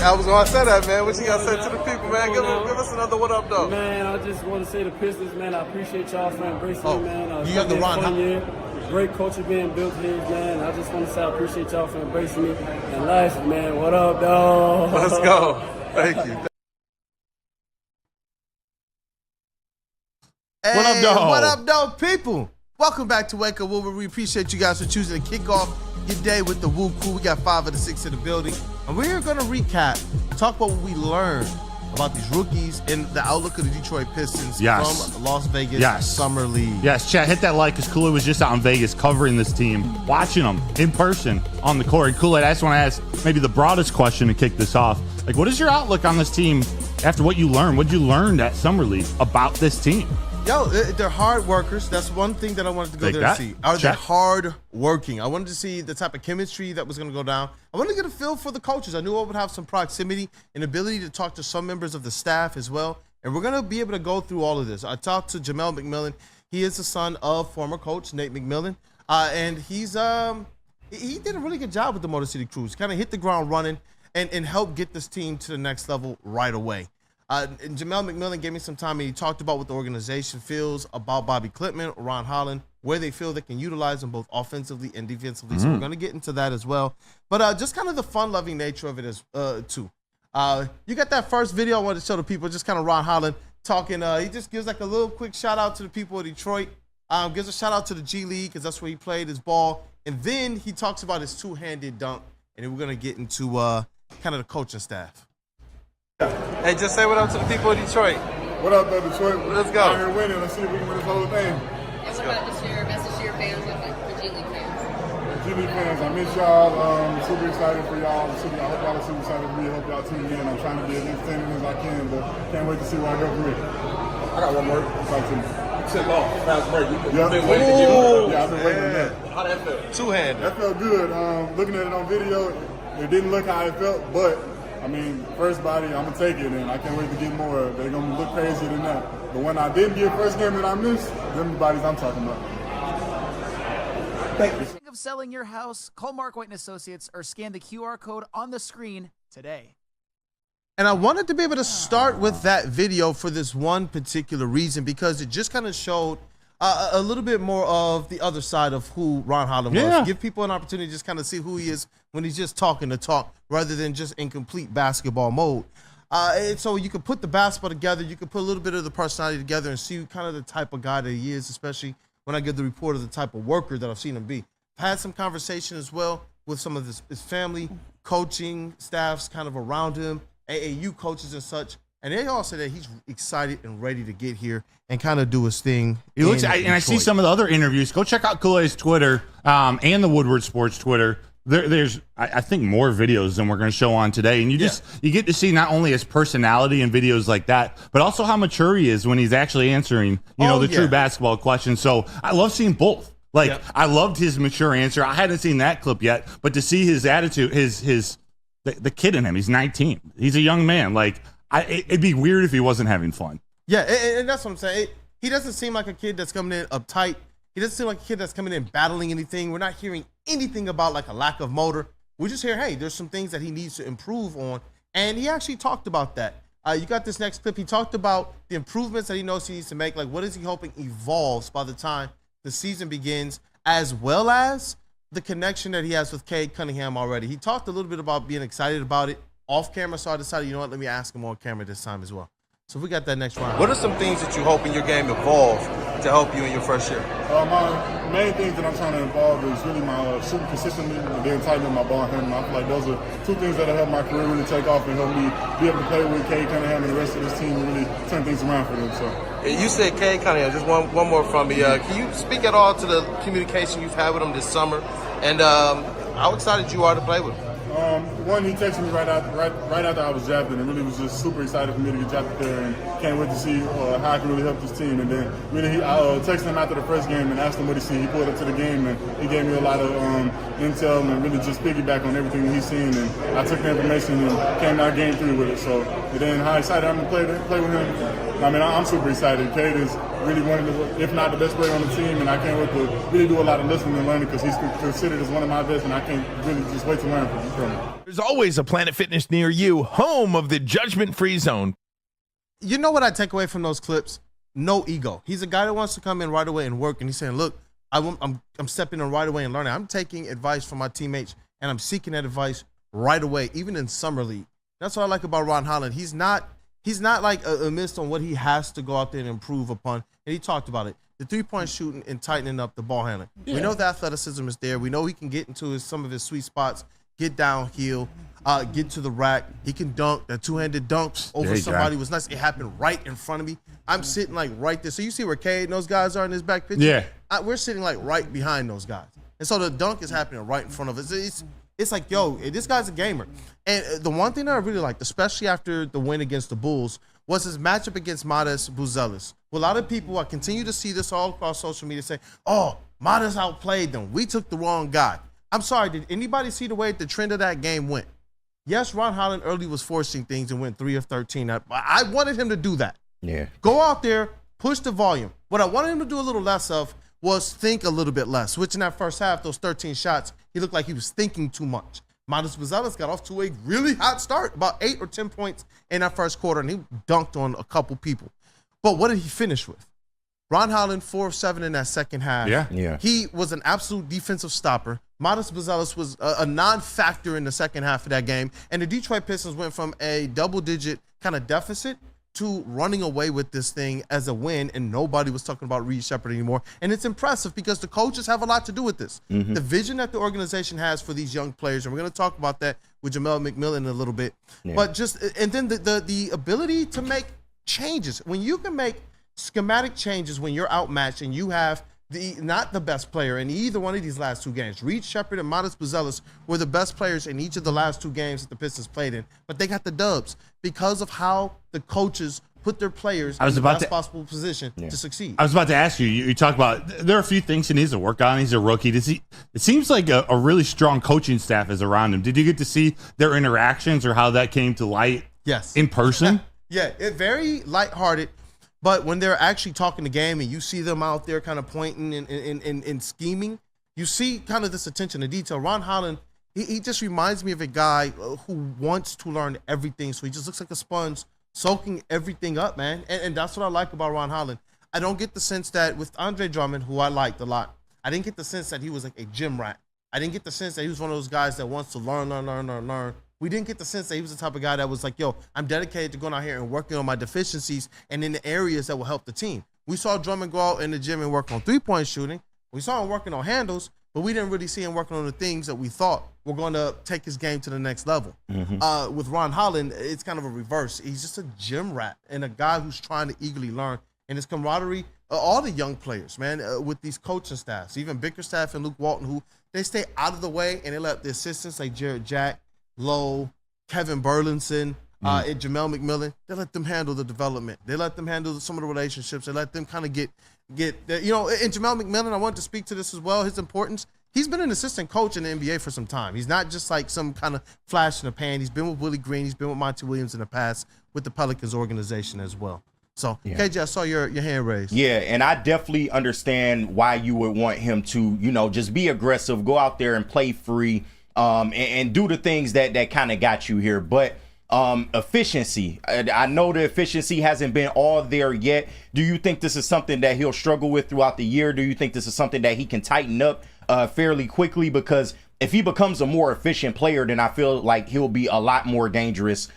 I was going to say that, man. What you got to say to the people, man? Give us another what up, though. Man, I just want to say the Pistons, man, I appreciate y'all for embracing me, man. You got the Ron Holland. Great culture being built here, man. I just want to say I appreciate y'all for embracing me. And last, man, what up, dog? Let's go. Thank you. Hey, what up, dog? What up, dog, people? Welcome back to Wake Up Woodward. We appreciate you guys for choosing to kick off your day with the Woo Crew. We got 5 of the 6 in the building. And we're going to recap, talk about what we learned about these rookies and the outlook of the Detroit Pistons from Las Vegas Summer League. Yes, chat, hit that like because Kool-Aid was just out in Vegas covering this team, watching them in person on the court. And Kool-Aid, I just want to ask maybe the broadest question to kick this off. Like, what is your outlook on this team after what you learned? What did you learn at Summer League about this team? Yo, they're hard workers. That's one thing that I wanted to go there and see. Are they hard working? I wanted to see the type of chemistry that was going to go down. I wanted to get a feel for the coaches. I knew I would have some proximity and ability to talk to some members of the staff as well. And we're going to be able to go through all of this. I talked to Jamelle McMillan. He is the son of former coach Nate McMillan. And he did a really good job with the Motor City Cruise. Kind of hit the ground running and helped get this team to the next level right away. And Jamelle McMillan gave me some time, and he talked about what the organization feels about Bobi Klintman, Ron Holland, where they feel they can utilize them both offensively and defensively. So we're going to get into that as well. But just kind of the fun-loving nature of it as too. You got that first video I wanted to show the people, just kind of Ron Holland talking. He just gives like a little quick shout-out to the people of Detroit. Gives a shout-out to the G League because that's where he played his ball. And then he talks about his two-handed dunk. And then we're going to get into kind of the coaching staff. Hey, just say what up to the people of Detroit. What up, though, Detroit? Let's go. Out here winning. Let's see if we can win this whole thing. And what about this year? Message to your fans and the G League fans. G League fans, I miss y'all. Super excited for y'all. I hope y'all are super excited for me. I hope y'all tune in. I'm trying to be as entertaining as I can, but can't wait to see where I go from here. I got one more. Talk to me. Send off. Fast break. You've been waiting to get one. Yeah, I've been waiting on that. How that feel? Two-handed. That felt good. Looking at it on video, it didn't look how it felt, but I mean, first body, I'm going to take it, and I can't wait to get more. They're going to look crazier than that. But when I didn't get first game that I missed, them the bodies I'm talking about. Thank you. Think of selling your house, call Mark White & Associates or scan the QR code on the screen today. And I wanted to be able to start with that video for this one particular reason because it just kind of showed a little bit more of the other side of who Ron Holland was. Give people an opportunity to just kind of see who he is when he's just talking the talk rather than just in complete basketball mode. And so you can put the basketball together, you can put a little bit of the personality together and see kind of the type of guy that he is, especially when I give the report of the type of worker that I've seen him be. I've had some conversation as well with some of his family, coaching staffs kind of around him, AAU coaches and such. And they all say that he's excited and ready to get here and kind of do his thing. He looks, and I see some of the other interviews. Go check out Kool-Aid's Twitter and the Woodward Sports Twitter. There's, I think, more videos than we're going to show on today. And you get to see not only his personality in videos like that, but also how mature he is when he's actually answering, the true basketball questions. So I love seeing both. Like, I loved his mature answer. I hadn't seen that clip yet, but to see his attitude, the kid in him, he's 19. He's a young man. Like, it'd be weird if he wasn't having fun. Yeah, and that's what I'm saying. He doesn't seem like a kid that's coming in uptight. He doesn't seem like a kid that's coming in battling anything. We're not hearing anything about like a lack of motor. We just hear, hey, there's some things that he needs to improve on. And he actually talked about that. You got this next clip. He talked about the improvements that he knows he needs to make. Like, what is he hoping evolves by the time the season begins, as well as the connection that he has with Cade Cunningham already. He talked a little bit about being excited about it off camera, so I decided, you know what, let me ask him on camera this time as well. So we got that next round. What are some things that you hope in your game evolve to help you in your first year? My main things that I'm trying to involve is really my shooting consistently and then tightening my ball handling. I feel like those are two things that will help my career really take off and help me be able to play with Cade Cunningham and the rest of this team and really turn things around for them. So you said Cade Cunningham. Just one more from me. Can you speak at all to the communication you've had with him this summer and how excited you are to play with him? One, he texted me right after I was drafted and really was just super excited for me to get drafted there and can't wait to see how I can really help this team. And then really I texted him after the first game and asked him what he seen. He pulled up to the game and he gave me a lot of intel and really just piggyback on everything he's seen. And I took the information and came out game 3 with it. So and then how excited I'm to play with him. I mean, I'm super excited. Cade is really one of the, if not the best player on the team, and I can't wait to really do a lot of listening and learning because he's considered as one of my best, and I can't really just wait to learn from him. There's always a Planet Fitness near you, home of the judgment-free zone. You know what I take away from those clips? No ego. He's a guy that wants to come in right away and work, and he's saying, look, I'm stepping in right away and learning. I'm taking advice from my teammates, and I'm seeking that advice right away, even in summer league. That's what I like about Ron Holland. He's not like a missed on what he has to go out there and improve upon. And he talked about it. The three-point shooting and tightening up the ball handling. Yeah. We know the athleticism is there. We know he can get into some of his sweet spots, get downhill, get to the rack. He can dunk. That two-handed dunk over somebody was nice. It happened right in front of me. I'm sitting like right there. So you see where Cade and those guys are in his back picture? Yeah. We're sitting like right behind those guys. And so the dunk is happening right in front of us. It's like, yo, this guy's a gamer. And the one thing that I really liked, especially after the win against the Bulls, was his matchup against Matas Buzelis. Well, a lot of people, I continue to see this all across social media, say, oh, Matas outplayed them. We took the wrong guy. I'm sorry, did anybody see the way the trend of that game went? Yes, Ron Holland early was forcing things and went 3 of 13. I wanted him to do that. Yeah. Go out there, push the volume. What I wanted him to do a little less of was think a little bit less. Which in that first half, those 13 shots, he looked like he was thinking too much. Matas Buzelis got off to a really hot start, about 8 or 10 points in that first quarter, and he dunked on a couple people. But what did he finish with? Ron Holland, 4 of 7 in that second half. Yeah. He was an absolute defensive stopper. Matas Buzelis was a non-factor in the second half of that game, and the Detroit Pistons went from a double-digit kind of deficit to running away with this thing as a win, and nobody was talking about Reed Sheppard anymore. And it's impressive because the coaches have a lot to do with this. Mm-hmm. The vision that the organization has for these young players, and we're going to talk about that with Jamelle McMillan in a little bit. Yeah. But and then the ability to make changes. When you can make schematic changes when you're outmatched and you have not the best player in either one of these last 2 games. Reed Sheppard and Matas Buzelis were the best players in each of the last 2 games that the Pistons played in, but they got the dubs because of how the coaches put their players in the best possible position to succeed. I was about to ask you, you talk about there are a few things he needs to work on. He's a rookie. It seems like a really strong coaching staff is around him. Did you get to see their interactions or how that came to light in person? Yeah, very lighthearted. But when they're actually talking the game and you see them out there kind of pointing and scheming, you see kind of this attention to detail. Ron Holland, he just reminds me of a guy who wants to learn everything. So he just looks like a sponge, soaking everything up, man. And that's what I like about Ron Holland. I don't get the sense that with Andre Drummond, who I liked a lot, I didn't get the sense that he was like a gym rat. I didn't get the sense that he was one of those guys that wants to learn. We didn't get the sense that he was the type of guy that was like, yo, I'm dedicated to going out here and working on my deficiencies and in the areas that will help the team. We saw Drummond go out in the gym and work on three-point shooting. We saw him working on handles, but we didn't really see him working on the things that we thought were going to take his game to the next level. Mm-hmm. With Ron Holland, it's kind of a reverse. He's just a gym rat and a guy who's trying to eagerly learn. And his camaraderie, all the young players, man, with these coaching staffs, even Bickerstaff and Luke Walton, who they stay out of the way and they let the assistants like Jared Jack, Lowe, Kevin Burlinson, and Jamelle McMillan, they let them handle the development. They let them handle some of the relationships. They let them kind of get and Jamelle McMillan, I want to speak to this as well, his importance. He's been an assistant coach in the NBA for some time. He's not just like some kind of flash in the pan. He's been with Willie Green. He's been with Monty Williams in the past with the Pelicans organization as well. So, KJ, I saw your hand raised. Yeah, and I definitely understand why you would want him to, just be aggressive, go out there and play free, and do the things that kind of got you here. But efficiency, I know the efficiency hasn't been all there yet. Do you think this is something that he'll struggle with throughout the year? Do you think this is something that he can tighten up fairly quickly? Because if he becomes a more efficient player, then I feel like he'll be a lot more dangerous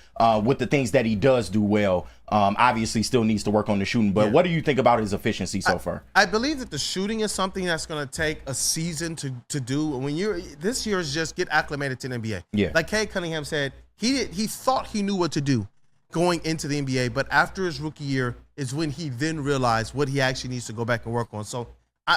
with the things that he does do well. Obviously still needs to work on the shooting, but what do you think about his efficiency so far? I believe that the shooting is something that's going to take a season to do. When this year is just get acclimated to the NBA. Yeah. Like Cade Cunningham said, he thought he knew what to do going into the NBA, but after his rookie year is when he then realized what he actually needs to go back and work on. So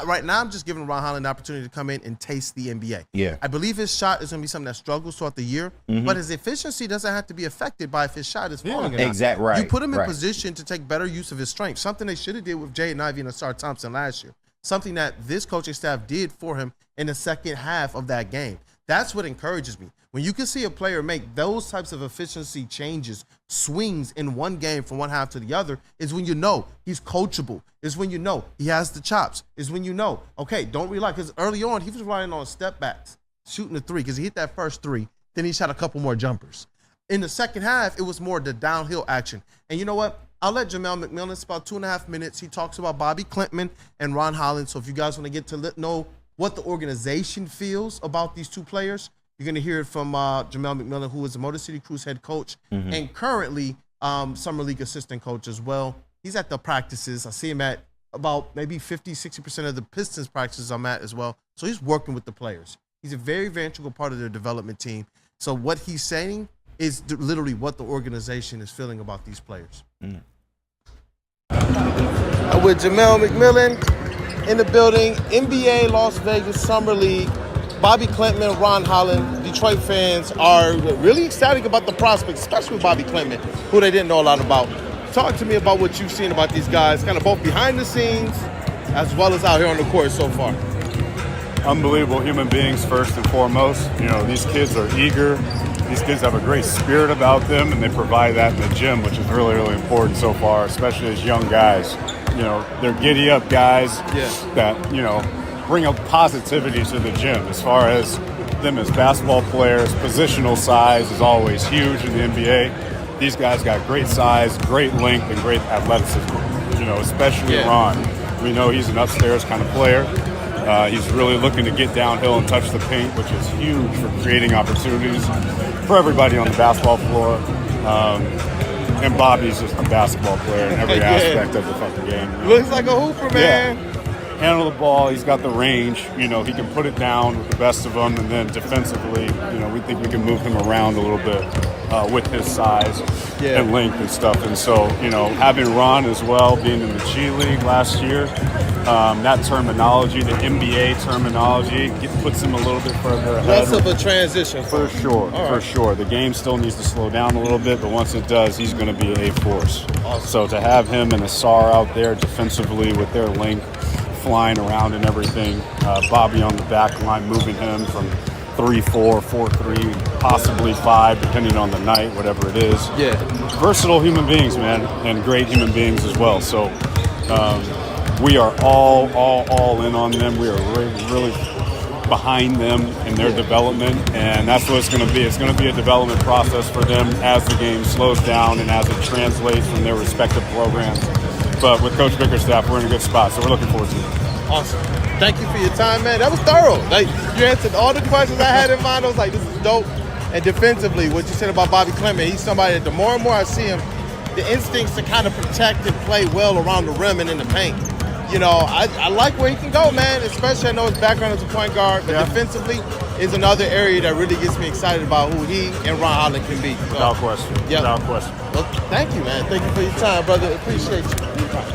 right now, I'm just giving Ron Holland the opportunity to come in and taste the NBA. Yeah. I believe his shot is going to be something that struggles throughout the year, but his efficiency doesn't have to be affected by if his shot is falling or not. Exactly right. You put him in position to take better use of his strength, something they should have did with Jaden Ivey and Asar Thompson last year, something that this coaching staff did for him in the second half of that game. That's what encourages me. When you can see a player make those types of efficiency changes, swings in one game from one half to the other, is when you know he's coachable. Is when you know he has the chops. Is when you know, okay, don't rely. Because early on, he was relying on step backs, shooting the three, because he hit that first three. Then he shot a couple more jumpers. In the second half, it was more the downhill action. And you know what? I'll let Jamelle McMillan, it's about 2.5 minutes. He talks about Bobi, Klintman, and Ron Holland. So if you guys want to get to know what the organization feels about these two players, you're going to hear it from Jamelle McMillan, who is the Motor City Cruise head coach and currently Summer League assistant coach as well. He's at the practices. I see him at about maybe 50, 60% of the Pistons practices I'm at as well. So he's working with the players. He's a very, very integral part of their development team. So what he's saying is literally what the organization is feeling about these players. With Jamelle McMillan in the building, NBA Las Vegas Summer League, Bobi Klintman, Ron Holland. Detroit fans are really ecstatic about the prospects, especially with Bobi Klintman, who they didn't know a lot about. Talk to me about what you've seen about these guys, kind of both behind the scenes as well as out here on the court so far. Unbelievable human beings first and foremost. You know, these kids are eager. These kids have a great spirit about them, and they provide that in the gym, which is really, really important so far, especially as young guys. You know, they're giddy-up guys that, you know, bring a positivity to the gym. As far as them as basketball players, positional size is always huge in the NBA. These guys got great size, great length, and great athleticism, you know, especially Ron. We know he's an upstairs kind of player. He's really looking to get downhill and touch the paint, which is huge for creating opportunities for everybody on the basketball floor. And Bobi's just a basketball player in every aspect of the fucking game. You know? Looks like a hooper, man. Handle the ball. He's got the range. You know, he can put it down with the best of them. And then defensively, you know, we think we can move him around a little bit with his size and length and stuff. And so, you know, having Ron as well, being in the G League last year, that terminology, the NBA terminology, puts him a little bit further ahead. Less of a transition. For sure, for sure. The game still needs to slow down a little bit, but once it does, he's going to be a force. Awesome. So to have him and Asar out there defensively with their length, flying around and everything, Bobi on the back line, moving him from 3-4, 4-3, possibly 5, depending on the night, whatever it is. Yeah. Versatile human beings, man, and great human beings as well. So we are all in on them. We are really behind them in their development, and that's what it's going to be. It's going to be a development process for them as the game slows down and as it translates from their respective programs. But with Coach Bickerstaff, we're in a good spot, so we're looking forward to it. Awesome. Thank you for your time, man. That was thorough. Like, you answered all the questions I had in mind. I was like, this is dope. And defensively, what you said about Bobi Klintman, he's somebody that the more and more I see him, the instincts to kind of protect and play well around the rim and in the paint. You know, I like where he can go, man, especially I know his background as a point guard, but defensively is another area that really gets me excited about who he and Ron Holland can be. So, without question. Without question. Well, thank you, man. Thank you for your time, brother. Appreciate you.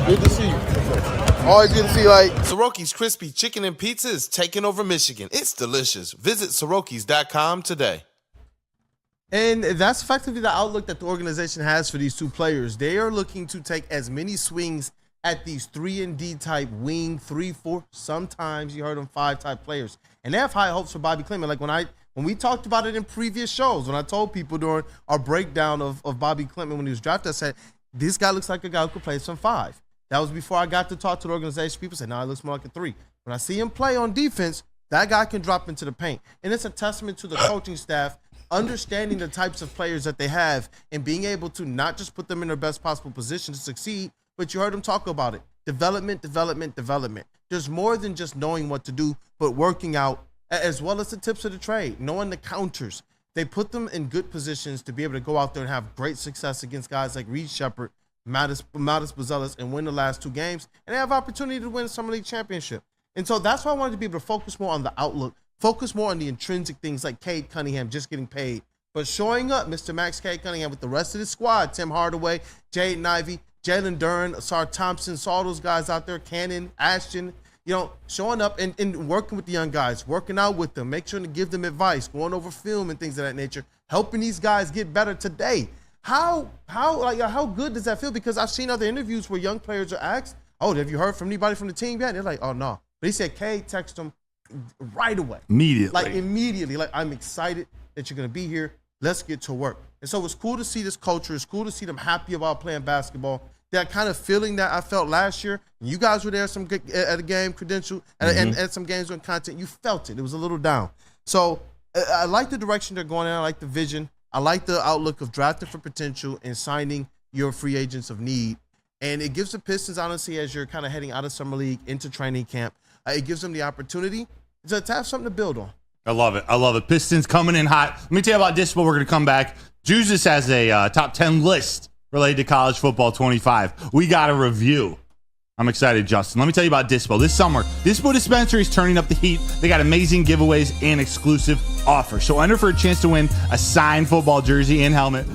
Good to see you. Always good to see you. Like, Soroki's Crispy Chicken and Pizza is taking over Michigan. It's delicious. Visit Sorokis.com today. And that's effectively the outlook that the organization has for these two players. They are looking to take as many swings at these 3-and-D type wing, 3-4, sometimes you heard them 5 type players. And they have high hopes for Bobi Klintman. Like when we talked about it in previous shows, when I told people during our breakdown of Bobi Klintman when he was drafted, I said, this guy looks like a guy who could play some 5. That was before I got to talk to the organization. People said, no, he looks more like a 3. When I see him play on defense, that guy can drop into the paint. And it's a testament to the coaching staff understanding the types of players that they have and being able to not just put them in their best possible position to succeed, but you heard them talk about it. Development. There's more than just knowing what to do, but working out as well as the tips of the trade, knowing the counters. They put them in good positions to be able to go out there and have great success against guys like Reed Shepard, Mattis Buzelis, and win the last 2 games. And they have opportunity to win Summer League championship. And so that's why I wanted to be able to focus more on the outlook, focus more on the intrinsic things like Cade Cunningham just getting paid. But showing up, Mr. Max Cade Cunningham with the rest of the squad, Tim Hardaway, Jaden Ivey, Jalen Duren, Asar Thompson, saw those guys out there, Cannon, Ashton, you know, showing up and working with the young guys, working out with them, make sure to give them advice, going over film and things of that nature, helping these guys get better today. How good does that feel? Because I've seen other interviews where young players are asked, oh, have you heard from anybody from the team yet? And they're like, oh, no. But he said Cade texted him right away. Immediately. Like, I'm excited that you're going to be here. Let's get to work. And so it's cool to see this culture. It's cool to see them happy about playing basketball. That kind of feeling that I felt last year. You guys were there at a game, credentialed, and at some games on content. You felt it. It was a little down. So I like the direction they're going in. I like the vision. I like the outlook of drafting for potential and signing your free agents of need. And it gives the Pistons, honestly, as you're kind of heading out of summer league into training camp, it gives them the opportunity to have something to build on. I love it. I love it. Pistons coming in hot. Let me tell you about Dispo. We're going to come back. Jesus has a top 10 list related to college football 25. We got a review. I'm excited, Justin. Let me tell you about Dispo. This summer, Dispo Dispensary is turning up the heat. They got amazing giveaways and exclusive offers. So enter for a chance to win a signed football jersey and helmet